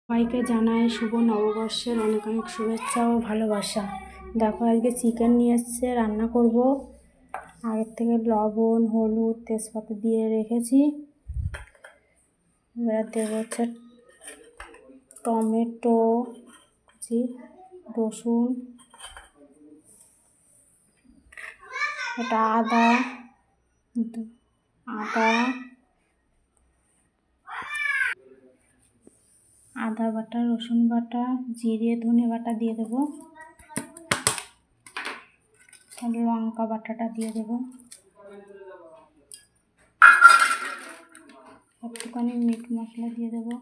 সবাইকে জানাই শুভ নববর্ষের অনেক অনেক শুভেচ্ছা ও ভালোবাসা। দেখো আজকে চিকেন নিয়ে এসছে, রান্না করব। আগের থেকে লবণ, হলুদ, তেজপাতা দিয়ে রেখেছি। এবার দেবো হচ্ছে টমেটো কুচি, রসুন, এটা আদা বাটা, রসুন বাটা, জিরে ধনে বাটা দিয়ে দেবো। লঙ্কা বাটাটা দিয়ে দেবো। একটুখানি মিট মশলা দিয়ে দেবো।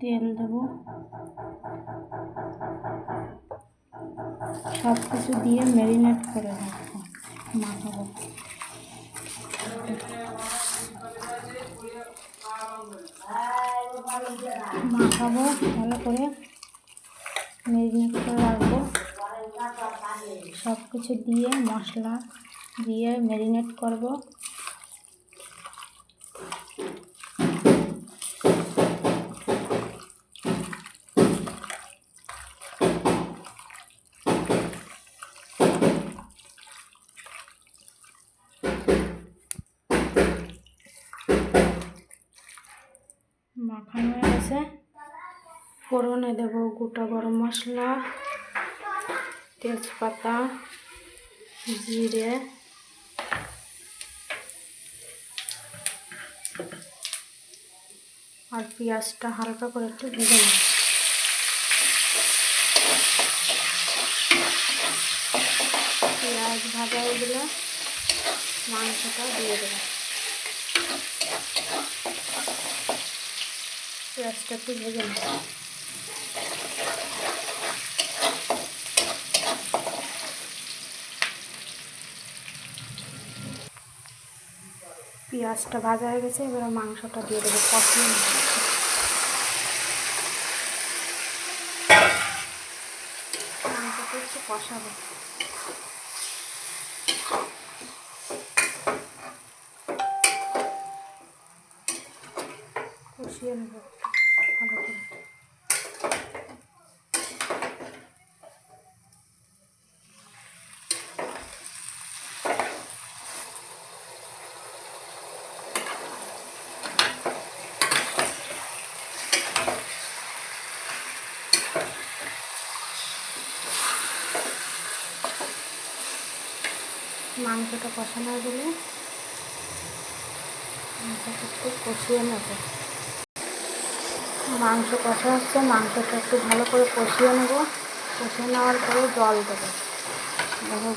তেল দেবো। সব কিছু দিয়ে ম্যারিনেট করে রাখবো, মাখাবো। ভালো করে ম্যারিনেট করে রাখবো। সব কিছু দিয়ে মশলা দিয়ে ম্যারিনেট করবো। মাখানো হয়ে গেছে। ফোড়নে দেবো গোটা গরম মশলা, তেজপাতা, জিরে, আর পেঁয়াজটা হালকা করে একটু ভেজে নেব। পেঁয়াজ ভাজা হয়ে গেলে মাংসটা দিয়ে দেবো। পেঁয়াজটা একটু ভেজে নেব। পেঁয়াজটা ভাজা হয়ে গেছে, এবার মাংসটা দিয়ে দেবো, কষিয়ে নেব। মাংসটা একটু কষাবো। কষিয়ে নেব ভালো করে। মাংসটা কষানো গেলে মাংসটা একটু কষিয়ে নেব। মাংস কষা হচ্ছে, মাংসটা একটু ভালো করে কষিয়ে নেব। কষিয়ে নেওয়ার পরে জল দেবো। দেবো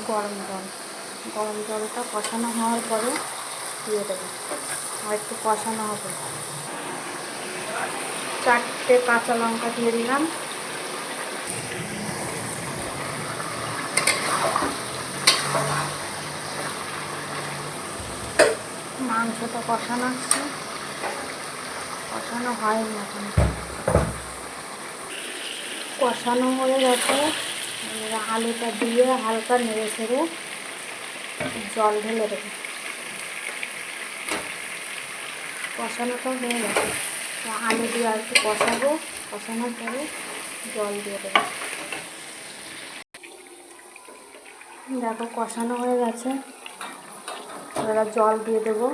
গরম জলটা কষানো হওয়ার পরে দিয়ে দেবো। আর একটু কষানো হবে। 4টে কাঁচা লঙ্কা দিয়ে দিলাম। মাংসটা কষানো হচ্ছে, কষানো হয়নি এখন। কষানো হয়ে গেছে। আলুটা দিয়ে হালকা নেড়ে ছেড়ে জল ঢেলে দেবো। কষানোটা হয়ে গেছে, আলু দিয়ে আর একটু কষাবো। কষানোর পরে জল দিয়ে দেবো। দেখো কষানো হয়ে গেছে, এবার জল দিয়ে দেবো।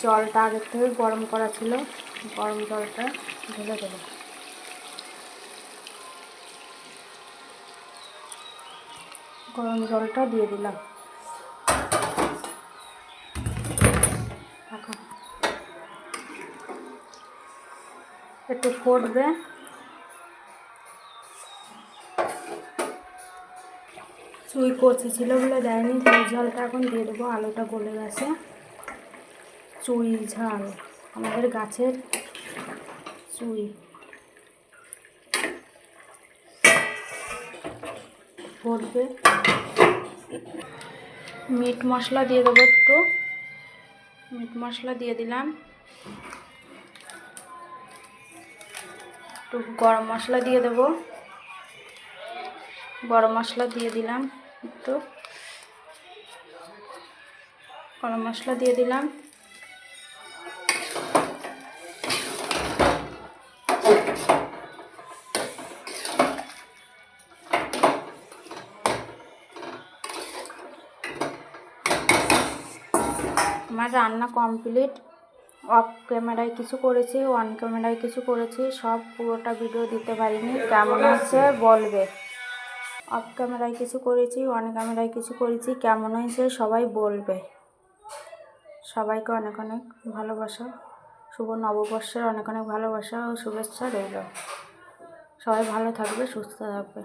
জলটা আগের থেকে গরম করা ছিল, গরম জলটা ঢেলে দেবো। গরম জলটা দিয়ে দিলাম। এখন একটু ফুটবে। চুই কচি ছিল বলে দেয়নি, চুই ঝালটা এখন দিয়ে দেবো। আলুটা গলে গেছে। চুই ঝাল আমাদের গাছের চুই। ফুটবে। মিট মশলা দিয়ে দেবো একটু। মিট মশলা দিয়ে দিলাম। একটু গরম মশলা দিয়ে দেবো। গরম মশলা দিয়ে দিলাম একটু। গরম মশলা দিয়ে দিলাম। আমার রান্না কমপ্লিট। অফ ক্যামেরায় কিছু করেছি, অন ক্যামেরায় কিছু করেছি, সব পুরোটা ভিডিও দিতে পারিনি। কেমন হয়েছে বলবে। অফ ক্যামেরায় কিছু করেছি, অন ক্যামেরায় কিছু করেছি, কেমন হয়েছে সবাই বলবে। সবাইকে অনেক অনেক ভালোবাসা, শুভ নববর্ষের অনেক অনেক ভালোবাসা ও শুভেচ্ছা রইল। সবাই ভালো থাকবে, সুস্থ থাকবে।